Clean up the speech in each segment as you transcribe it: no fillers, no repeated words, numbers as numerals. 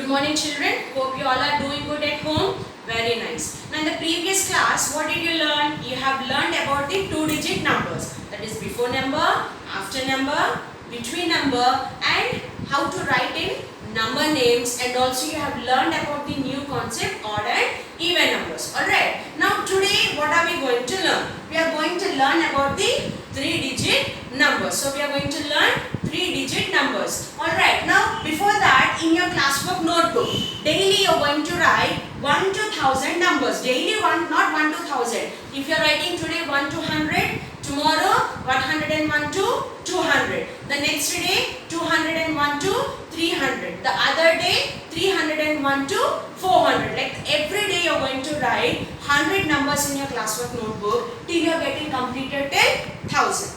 Good morning children. Hope you all are doing good at home. Very nice. Now in the previous class, what did you learn? You have learned about the two-digit numbers. That is before number, after number, between number and how to write in number names, and also you have learned about the new concept odd and even numbers. Alright. Now today what are we going to learn? We are going to learn about the three-digit numbers. So we are going to learn three-digit numbers. Alright. Now before that, in your classwork notebook, daily you are going to write 1 to 1000 numbers. Daily one, not 1 to 1000. If you are writing today 1 to 100, tomorrow 101 to 200. The next day 201 to 300. The other day 301 to 400. Like every day you are going to write 100 numbers in your classwork notebook till you are getting completed till 1000.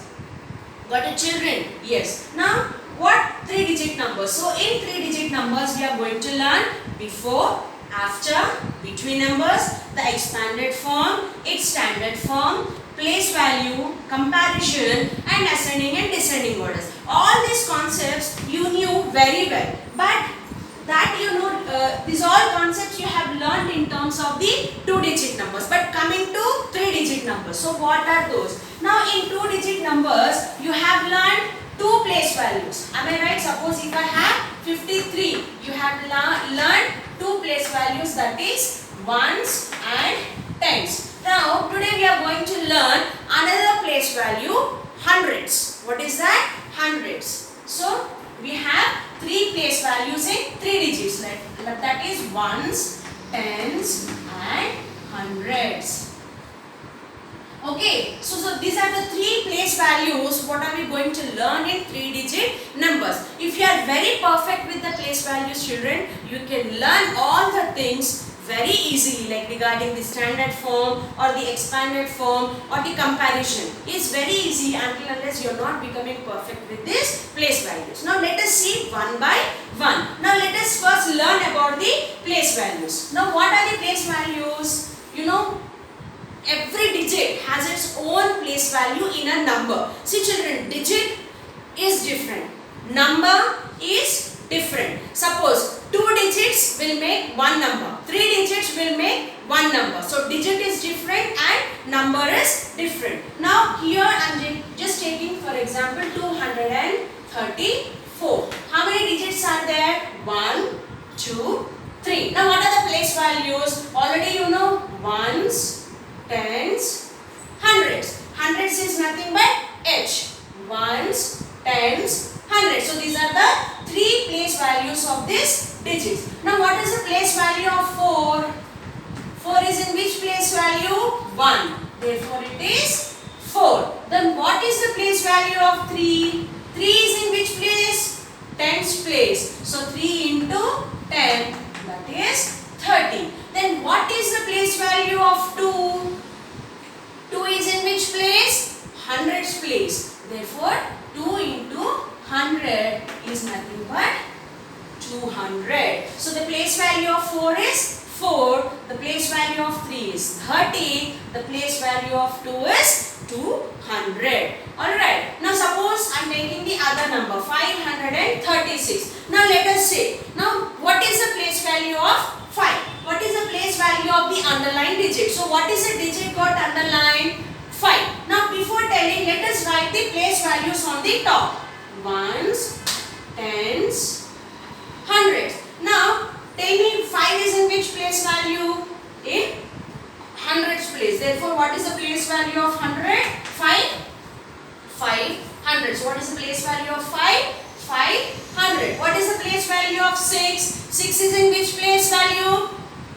Got it children? Yes. Now what three-digit numbers? So in three-digit numbers we are going to learn before, after, between numbers, the expanded form, its standard form, place value, comparison and ascending and descending orders. All these concepts you knew very well, but that you know these all concepts you have learned in terms of the two-digit numbers, but coming to three-digit numbers. So what are those? Now in two-digit numbers you have learned two place values. Am I right? Suppose if I have 53, you have learned two place values, that is ones and tens. Now today we are going to learn another place value, hundreds. What is that? Hundreds. So we have three place values in three digits, that is ones, tens and hundreds. Okay, so these are the three place values. What are we going to learn in three-digit numbers? If you are very perfect with the place values children, you can learn all the things very easily, like regarding the standard form or the expanded form or the comparison. It's very easy until unless you are not becoming perfect with these place values. Now let us see one by one. Now let us first learn about the place values. Now what are the place values? You know, every digit has its own place value in a number. See children, digit is different, number is different. Suppose 2 digits will make one number, 3 digits will make one number. So digit is different and number is different. Now here I am just taking for example 234. How many digits are there? 1, 2, 3. Now what are the place values? Already you know, ones, tens, hundreds. Hundreds is nothing but H. Ones, tens, hundreds. So these are the three place values of this digits. Now what is the place value of 4? 4 is in which place value? 1. Therefore it is 4. Then what is the place value of 3? 3 is in which place? Tens place. So 3 into 10, that is 30. Then what is the place value of 2? 2 is in which place? Hundreds place. Therefore 2 into 100 is nothing but 200. So the place value of 4 is 4. The place value of 3 is 30. The place value of 2 is 200. Alright. Now suppose I am taking the other number 536. Now let us say. Now what is the place value of 5? What is the place value of the underlined digit? So what is the digit got underlined? 5. Now before telling, let us write the place values on the top. Ones, tens, hundreds. Now tell me 5 is in which place value? In hundreds place. Therefore what is the place value of 100? 500. So what is the place value of 5? 500. What is the place value of 6? 6 is in which place value?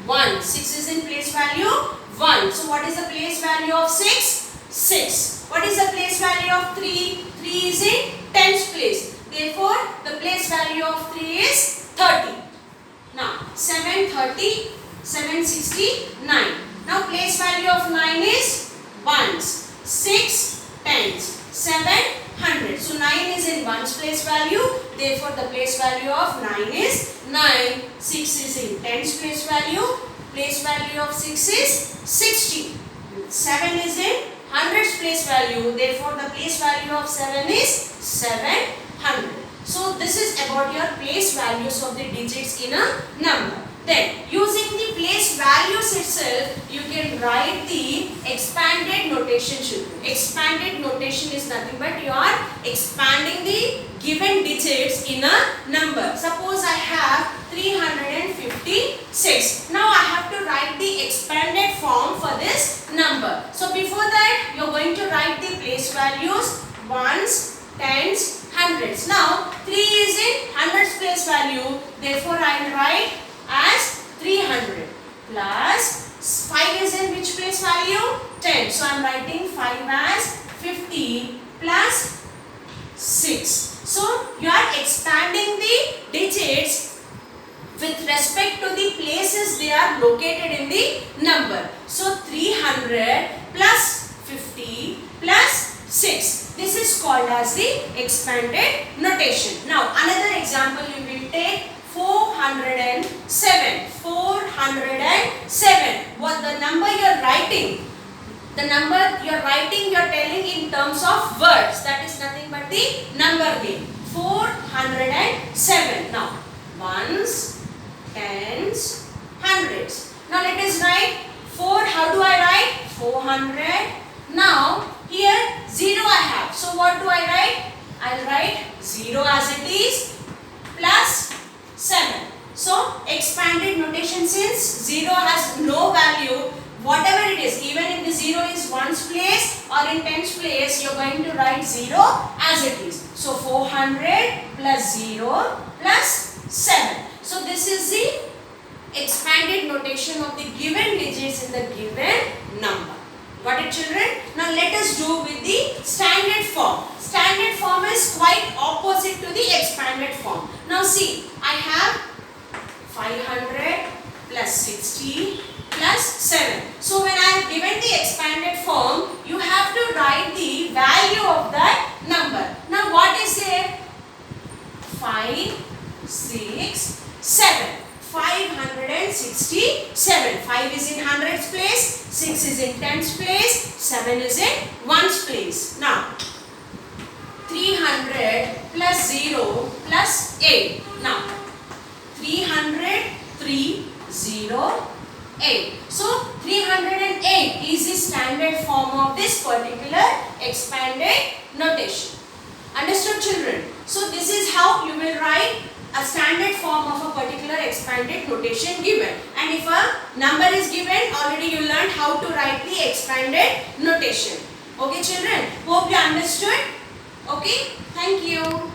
1. 6 is in place value 1. So what is the place value of 6? 6. What is the place value of 3? 3 is in tens place. Therefore the place value of 3 is 30. Now 769. Now place value of 9 is ones, 6 tens, 7 hundreds. So 9 is in ones place value. Therefore the place value of 9 is 9. 6 is in tens place value. Place value of 6 is 60. 7 is in hundreds place value. Therefore the place value of 7 is 700. So this is about your place values of the digits in a number. Then using the place values itself, you can write the expanded notation. Expanded notation is nothing but you are expanding the given digits in a number. Suppose I have 356. Now I have to write the expanded form for this number. So before that, you are going to write the place values, ones, tens, hundreds. Now 3 is in hundreds place value, therefore I will write as 300 plus 5 is in which place value? 10. So I am writing 5 as 50 plus 6. So you are expanding the digits with respect to the places they are located in the number. So 300 plus 50 plus 6. This is called as the expanded notation. Now another example you will take 407. 407. What the number you are writing? The number you are writing, you are telling in terms of words. That is nothing but the number game. 407. Now ones, tens, hundreds. Now let us write 4. How do I write? 400. Now here 0 I have. So what do I write? I will write 0 as it is plus 7. So expanded notation, since 0 has no value, whatever it is, even if the 0 is ones place or in tens place, you are going to write 0 as it is. So 400 plus 0 plus 7. So this is the expanded notation of the given digits in the given number. Got it, children? Now let us do with the standard form. Standard form is quite opposite to the expanded form. Now see, I have 500 plus 60 plus 7. So when I have given the expanded form, you have to write the value of that number. Now what is there? 5, 6, 7. 567. 5 is in hundreds place, 6 is in tens place, 7 is in ones place. Now 300 plus 0 plus 8. Now 300, 3, 0, 8. So 308 is the standard form of this particular expanded notation. Understood, children? So this is how you will write a standard form of a particular expanded notation given. And if a number is given, already you learned how to write the expanded notation. Okay, children? Hope you understood. Okay, thank you.